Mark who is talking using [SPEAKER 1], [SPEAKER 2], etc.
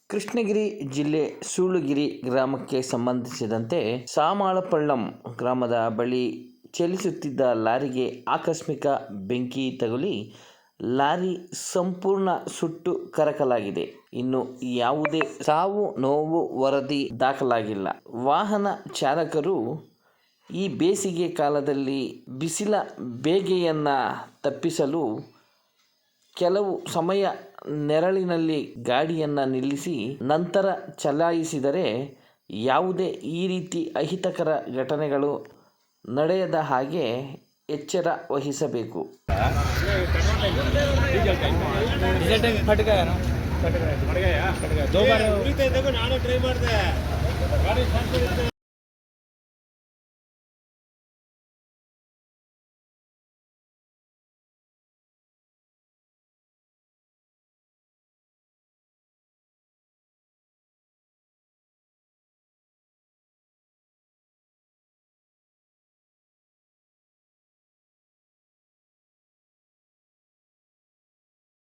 [SPEAKER 1] ಕೃಷ್ಣಗಿರಿ ಜಿಲ್ಲೆ ಸೂಳುಗಿರಿ ಗ್ರಾಮಕ್ಕೆ ಸಂಬಂಧಿಸಿದಂತೆ ಸಾಮಾಳಪಳ್ಳಂ ಗ್ರಾಮದ ಬಳಿ ಚಲಿಸುತ್ತಿದ್ದ ಲಾರಿಗೆ ಆಕಸ್ಮಿಕ ಬೆಂಕಿ ತಗುಲಿ ಲಾರಿ ಸಂಪೂರ್ಣ ಸುಟ್ಟು ಕರಕಲಾಗಿದೆ. ಇನ್ನು ಯಾವುದೇ ಸಾವು ನೋವು ವರದಿ ದಾಖಲಾಗಿಲ್ಲ. ವಾಹನ ಚಾಲಕರು ಈ ಬೇಸಿಗೆ ಕಾಲದಲ್ಲಿ ಬಿಸಿಲ ಬೇಗೆಯನ್ನು ತಪ್ಪಿಸಲು ಕೆಲವು ಸಮಯ ನೆರಳಿನಲ್ಲಿ ಗಾಡಿಯನ್ನು ನಿಲ್ಲಿಸಿ ನಂತರ ಚಲಾಯಿಸಿದರೆ ಯಾವುದೇ ಈ ರೀತಿ ಅಹಿತಕರ ಘಟನೆಗಳು ನಡೆಯದ ಹಾಗೆ ಎಚ್ಚರ ವಹಿಸಬೇಕು.
[SPEAKER 2] ನಾನು ಟ್ರೈ ಮಾಡಿದೆ.